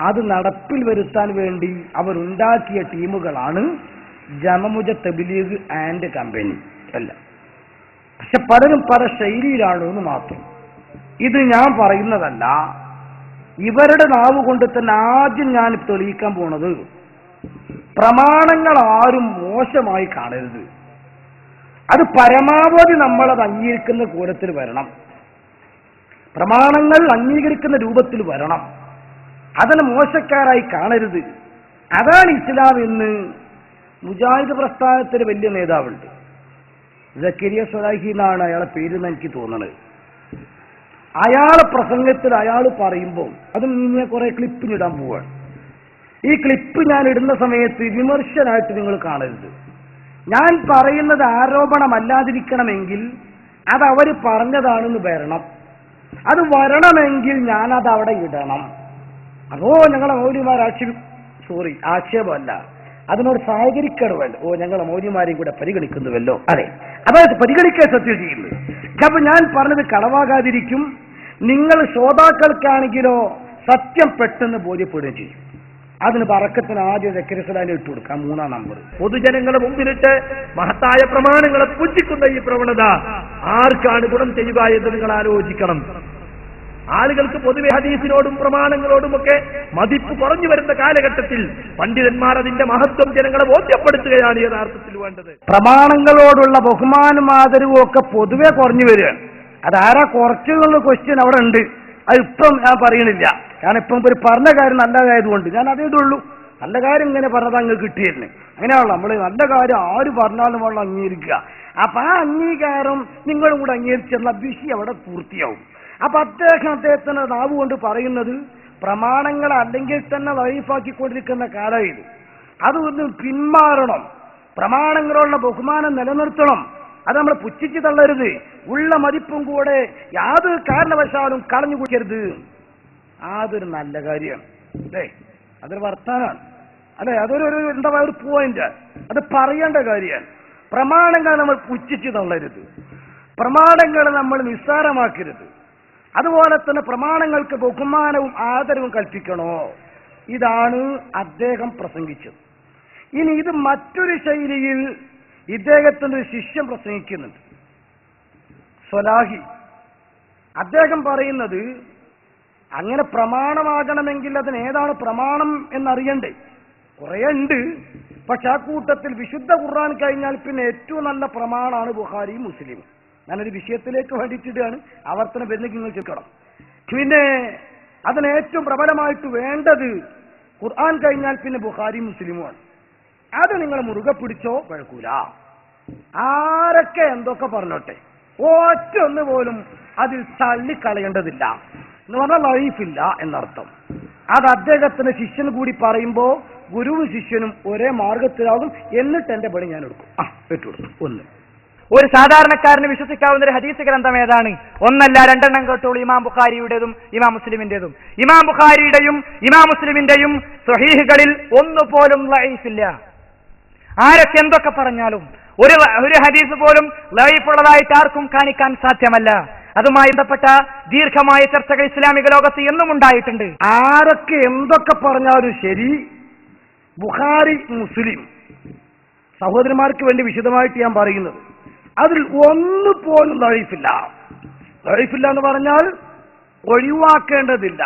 അത് നടപ്പിൽ വരുത്താൻ വേണ്ടി അവരുണ്ടാക്കിയ ടീമുകളാണ് ജമമുജ തബ്ലീഗ് ആൻഡ് കമ്പനി അല്ല. പക്ഷെ പലരും പല ശൈലിയിലാണ് എന്ന് മാത്രം. ഇത് ഞാൻ പറയുന്നതല്ല, ഇവരുടെ നാവ് കൊണ്ട് തന്നെ ആദ്യം ഞാൻ തെളിയിക്കാൻ പോണത്, പ്രമാണങ്ങൾ ആരും മോശമായി കാണരുത്. അത് പരമാവധി നമ്മളത് അംഗീകരിക്കുന്ന കൂലത്തിൽ വരണം, പ്രമാണങ്ങൾ അംഗീകരിക്കുന്ന രൂപത്തിൽ വരണം. അതിനെ മോശക്കാരായി കാണരുത്. അതാണ് ഇസ്ലാം എന്ന് മുജാഹിദ് പ്രസ്ഥാനത്തിന് വലിയ നേതാവുണ്ട്, സക്കരിയ സ്വലാഹി എന്നാണ് അയാളെ പേരെന്ന് എനിക്ക് തോന്നുന്നത്. അയാളെ പ്രസംഗത്തിൽ അയാൾ പറയുമ്പോൾ അത് ഞാൻ കുറെ ക്ലിപ്പിനിടാൻ പോവാണ്. ഈ ക്ലിപ്പ് ഞാൻ ഇടുന്ന സമയത്ത് വിമർശനായിട്ട് നിങ്ങൾ കാണരുത്. ഞാൻ പറയുന്നത് ആരോപണമല്ലാതിരിക്കണമെങ്കിൽ അത് അവർ പറഞ്ഞതാണെന്ന് വരണം. അത് വരണമെങ്കിൽ ഞാനത് അവിടെ ഇടണം. അതോ ഞങ്ങളെ മൗലിമാർ ആക്ഷേപമല്ല, അതിനോട് സഹകരിക്കണമല്ലോ. ഞങ്ങളെ മൗലിമാരെയും കൂടെ പരിഗണിക്കുന്നുവല്ലോ. അതെ, അതായത് പരിഗണിക്കാൻ സത്യം ചെയ്യുന്നത്. അപ്പൊ ഞാൻ പറഞ്ഞത് കളവാകാതിരിക്കും. നിങ്ങൾ ശ്രോതാക്കൾക്കാണെങ്കിലോ സത്യം പെട്ടെന്ന് ബോധ്യപ്പെടുകയും ചെയ്യും. അതിന് ബറക്കത്തിന് ആദ്യം സക്കരിയസ്ലാമിനെ ഇട്ടു കൊടുക്കാം, 3-ാം നമ്പർ. പൊതുജനങ്ങളെ മുമ്പിലിട്ട് മഹത്തായ പ്രമാണങ്ങളെ പുച്ഛിക്കുന്ന ഈ പ്രവണത ആർക്കാണ് ഗുണം ചെയ്യുക എന്ന് നിങ്ങൾ ആലോചിക്കണം. ആളുകൾക്ക് പൊതുവെ ഹദീസിനോടും പ്രമാണങ്ങളോടുമൊക്കെ മതിപ്പ് കുറഞ്ഞു വരുന്ന കാലഘട്ടത്തിൽ പണ്ഡിതന്മാർ അതിന്റെ മഹത്വം ജനങ്ങളെ ബോധ്യപ്പെടുത്തുകയാണ് യഥാർത്ഥത്തിൽ വേണ്ടത്. പ്രമാണങ്ങളോടുള്ള ബഹുമാനം ആദരവും ഒക്കെ പൊതുവെ കുറഞ്ഞു വരികയാണ്. അതാരാ കുറച്ചെന്നുള്ള ക്വസ്റ്റ്യൻ അവിടെ ഉണ്ട്. അത് ഇപ്പം ഞാൻ പറയണില്ല. ഞാൻ ഇപ്പം ഒരു പറഞ്ഞ കാര്യം നല്ലതായതുകൊണ്ട് ഞാൻ അതേ ഇതുള്ളൂ. നല്ല കാര്യം ഇങ്ങനെ പറഞ്ഞത് അങ്ങ് കിട്ടിയിരുന്നു. അങ്ങനെയാണല്ലോ നമ്മൾ നല്ല കാര്യം ആര് പറഞ്ഞാലും വെള്ളം അംഗീകരിക്കുക. അപ്പൊ ആ അംഗീകാരം നിങ്ങളും കൂടെ അംഗീകരിച്ചുള്ള വിഷയം അവിടെ പൂർത്തിയാവും. അപ്പൊ അദ്ദേഹത്തിന്റെ നാവ് കൊണ്ട് പറയുന്നത് പ്രമാണങ്ങൾ അല്ലെങ്കിൽ തന്നെ ലൈഫാക്കിക്കൊണ്ടിരിക്കുന്ന കാലം ഇത്. അതൊന്ന് പിന്മാറണം, പ്രമാണങ്ങളുള്ള ബഹുമാനം നിലനിർത്തണം. അത് നമ്മൾ പുച്ഛിച്ച് തള്ളരുത്. ഉള്ള മതിപ്പും കൂടെ യാതൊരു കാരണവശാലും കളഞ്ഞു കുടിക്കരുത്. അതൊരു നല്ല കാര്യമാണ് അല്ലേ, അതൊരു വർത്താനാണ് അല്ലെ, അതൊരു എന്താ പറയുക, ഒരു പോയിന്റ്. അത് പറയേണ്ട കാര്യമാണ്. പ്രമാണങ്ങൾ നമ്മൾ പുച്ഛിച്ച് തള്ളരുത്, പ്രമാണങ്ങൾ നമ്മൾ നിസ്സാരമാക്കരുത്. അതുപോലെ തന്നെ പ്രമാണങ്ങൾക്ക് ബഹുമാനവും ആദരവും കൽപ്പിക്കണോ. ഇതാണ് അദ്ദേഹം പ്രസംഗിച്ചത്. ഇനി ഇത് മറ്റൊരു ശൈലിയിൽ ഇദ്ദേഹത്തിന്റെ ഒരു ശിഷ്യൻ പ്രസംഗിക്കുന്നുണ്ട്, സ്വലാഹി. അദ്ദേഹം പറയുന്നത് അങ്ങനെ പ്രമാണമാകണമെങ്കിൽ അതിന് ഏതാണ് പ്രമാണം എന്നറിയണ്ടേ. കുറേ ഉണ്ട്, പക്ഷെ ആ കൂട്ടത്തിൽ വിശുദ്ധ ഖുർആൻ കഴിഞ്ഞാൽ പിന്നെ ഏറ്റവും നല്ല പ്രമാണമാണ് ബുഖാരിയും മുസ്ലിമും. ഞാനൊരു വിഷയത്തിലേക്ക് വേണ്ടിയിട്ടാണ് ആവർത്തനം വരുന്നെങ്കിൽ നിങ്ങൾ ചെക്കണം. പിന്നെ അതിന് ഏറ്റവും പ്രബലമായിട്ട് വേണ്ടത് ഖുർആൻ കഴിഞ്ഞാൽ പിന്നെ ബുഖാരിയും മുസ്ലിമുമാണ്. അത് നിങ്ങൾ മുറുകെ പിടിച്ചോ, കുഴക്കൂല. ആരൊക്കെ എന്തൊക്കെ പറഞ്ഞോട്ടെ, ഒറ്റ ഒന്ന് പോലും അതിൽ തള്ളിക്കളയേണ്ടതില്ല എന്ന് പറഞ്ഞാൽ ലൈഫില്ല എന്നർത്ഥം. അത് അദ്ദേഹത്തിന്റെ ശിഷ്യൻ കൂടി പറയുമ്പോ ഗുരുവും ശിഷ്യനും ഒരേ മാർഗത്തിലാകും. എന്നിട്ട് എന്റെ പണി ഞാൻ എടുക്കും. ഇട്ടുകൊടുക്കും. ഒന്ന്, ഒരു സാധാരണക്കാരന് വിശ്വസിക്കാവുന്ന ഒരു ഹദീസ് ഗ്രന്ഥം ഏതാണ്? ഒന്നല്ല, രണ്ടെണ്ണം കേട്ടോളൂ. ഇമാം ബുഖാരിയുടേതും ഇമാം മുസ്ലിമിന്റേതും. ഇമാം ബുഖാരിയുടെയും ഇമാം മുസ്ലിമിന്റെയും സ്വഹീഹുകളിൽ ഒന്നുപോലും ലൈഫില്ല. ആരൊക്കെ എന്തൊക്കെ പറഞ്ഞാലും ഒരു ഹദീസ് പോലും ലൈഫുള്ളതായിട്ട് ആർക്കും കാണിക്കാൻ സാധ്യമല്ല. അതുമായി ബന്ധപ്പെട്ട ദീർഘമായ ചർച്ചകൾ ഇസ്ലാമിക ലോകത്ത് എന്നും ഉണ്ടായിട്ടുണ്ട്. ആരൊക്കെ എന്തൊക്കെ പറഞ്ഞാലും ശരി, ബുഖാരി മുസ്ലിം സഹോദരന്മാർക്ക് വേണ്ടി വിശദമായിട്ട് ഞാൻ പറയുന്നത്, അതിൽ ഒന്നുപോലും ലൈഫില്ല. ലൈഫില്ല എന്ന് പറഞ്ഞാൽ ഒഴിവാക്കേണ്ടതില്ല.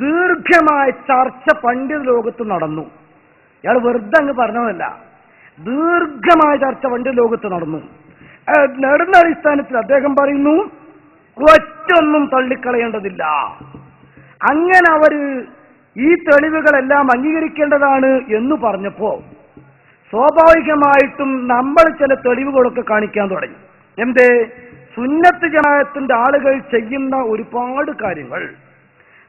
ദീർഘമായ ചർച്ച പണ്ഡിത ലോകത്ത് നടന്നു. ഇയാൾ വെറുതെ അങ്ങ് പറഞ്ഞതല്ല, ദീർഘമായ ചർച്ച പണ്ഡിത ലോകത്ത് നടന്നു. നടന്ന അടിസ്ഥാനത്തിൽ അദ്ദേഹം പറയുന്നു ഒറ്റൊന്നും തള്ളിക്കളയേണ്ടതില്ല. അങ്ങനെ അവര് ഈ തെളിവുകളെല്ലാം അംഗീകരിക്കേണ്ടതാണ് എന്ന് പറഞ്ഞപ്പോ സ്വാഭാവികമായിട്ടും നമ്മൾ ചില തെളിവുകളൊക്കെ കാണിക്കാൻ തുടങ്ങി. എന്തേ? സുന്നത്ത് ജമാഅത്തിന്റെ ആളുകൾ ചെയ്യുന്ന ഒരുപാട് കാര്യങ്ങൾ.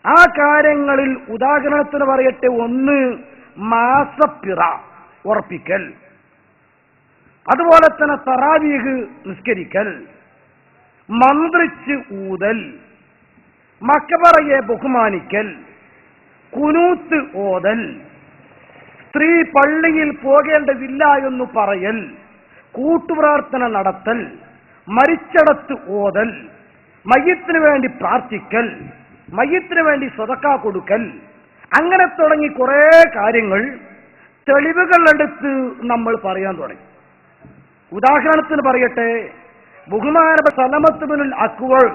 ആ കാര്യങ്ങളിൽ ഉദാഹരണത്തിന് പറയട്ടെ, ഒന്ന് മാസപ്പിറ ഉറപ്പിക്കൽ, അതുപോലെ തന്നെ തറാവീഹ് നിസ്കരിക്കൽ, മന്ത്രിച്ച് ഊതൽ, മക്ബറയെ ബഹുമാനിക്കൽ, കുനൂത്ത് ഓതൽ, സ്ത്രീ പള്ളിയിൽ പോകേണ്ടതില്ല എന്ന് പറയൽ, കൂട്ടുപ്രാർത്ഥന നടത്തൽ, മരിച്ചടത്ത് ഓതൽ, മയ്യത്തിന് വേണ്ടി പ്രാർത്ഥിക്കൽ, മയ്യത്തിന് വേണ്ടി സദഖ കൊടുക്കൽ, അങ്ങനെ തുടങ്ങി കുറെ കാര്യങ്ങൾ തെളിവുകളെടുത്ത് നമ്മൾ പറയാൻ തുടങ്ങി. ഉദാഹരണത്തിന് പറയട്ടെ, ബഹുമാനപ്പെട്ട സലമത്ത് ബിനുൽ അക്വർ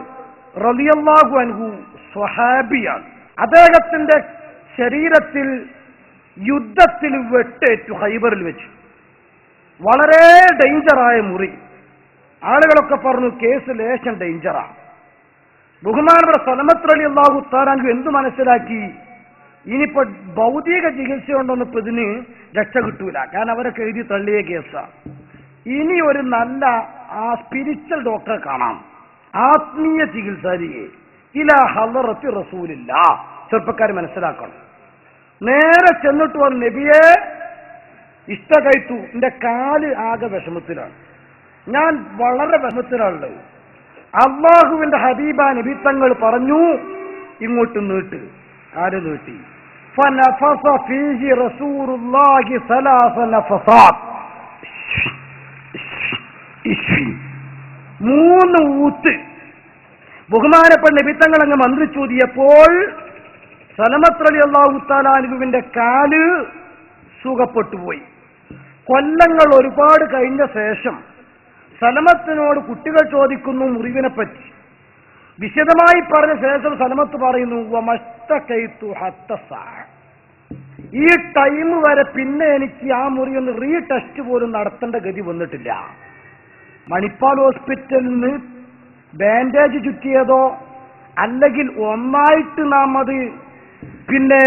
റളിയല്ലാഹു അൻഹു സ്വഹാബിയാണ്. അദ്ദേഹത്തിന്റെ ശരീരത്തിൽ യുദ്ധത്തിൽ വെട്ടേറ്റു ഖൈബറിൽ വെച്ച്. വളരെ ഡേഞ്ചറായ മുറി. ആളുകളൊക്കെ പറഞ്ഞു കേസ് ലേശം ഡേഞ്ചറാണ്. ബഹുമാനപ്പെട്ട സലമത്ത് റളിയല്ലാഹു തആല അൻഹു എന്ത് മനസ്സിലാക്കി, ഇനിയിപ്പോ ഭൗതിക ചികിത്സ കൊണ്ടൊന്നും ഇപ്പൊ ഇതിന് രക്ഷ കിട്ടൂല, കാരണം അവരൊക്കെ എഴുതി തള്ളിയ കേസാണ്. ഇനി ഒരു നല്ല സ്പിരിച്വൽ ഡോക്ടറെ കാണാം, ആത്മീയ ചികിത്സാരിയെ ഇലാ ഹളറത്തി റസൂലില്ലാഹ്. ചെറുപ്പക്കാർ മനസ്സിലാക്കണം. നേരെ ചെന്നിട്ട് പറഞ്ഞു, നബിയെ ഇഷ്ടകൈത്തു, എന്റെ കാല് ആകെ വിഷമത്തിലാണ്, ഞാൻ വളരെ വിഷമത്തിലാണുള്ളത്. അള്ളാഹുവിന്റെ ഹബീബ നബി തങ്ങൾ പറഞ്ഞു, ഇങ്ങോട്ട് നീട്ട്. കാല് നീട്ടി. ഫനഫസ ഫീഹി റസൂലുള്ളാഹി സലാസ നഫസാത്ത്. 3 ഊത്ത് ബഹുമാനപ്പെട്ട നബി തങ്ങൾ അങ്ങ് മന്ത്രിച്ചൂതിയപ്പോൾ സലമത്ത് റളിയല്ലാഹു തആല അൻഹുവിന്റെ കാല് സുഖപ്പെട്ടുപോയി. കൊല്ലങ്ങൾ ഒരുപാട് കഴിഞ്ഞ ശേഷം സലമത്തിനോട് കുട്ടികൾ ചോദിക്കുന്നു മുറിവിനെ പറ്റി. വിശദമായി പറഞ്ഞ ശേഷം സലമത്ത് പറയുന്നു, ഈ ടൈം വരെ പിന്നെ എനിക്ക് ആ മുറി ഒന്ന് റീടെസ്റ്റ് പോലും നടത്തേണ്ട ഗതി വന്നിട്ടില്ല. മണിപ്പാൽ ഹോസ്പിറ്റലിൽ നിന്ന് ബാൻഡേജ് ചുറ്റിയതോ അല്ലെങ്കിൽ ഒന്നായിട്ട് നാം അത് പിന്നെ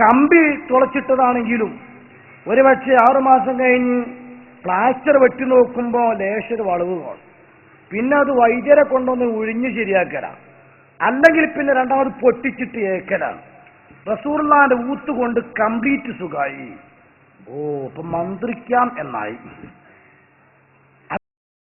കമ്പി തുളച്ചിട്ടതാണെങ്കിലും ഒരുപക്ഷെ 6 മാസം കഴിഞ്ഞ് പ്ലാസ്റ്റർ വെട്ടി നോക്കുമ്പോൾ ലേശർ വളവ് കാണും. പിന്നെ അത് വൈദ്യരെ കൊണ്ടൊന്ന് ഒഴിഞ്ഞ് ശരിയാക്കലാണ്, അല്ലെങ്കിൽ പിന്നെ രണ്ടാമത് പൊട്ടിച്ചിട്ട് ഏക്കലാണ്. റസൂലുള്ളാഹിന്റെ ഊത്ത് കൊണ്ട് കംപ്ലീറ്റ് സുഖമായി. അപ്പൊ മന്ത്രിക്കാം എന്നായി.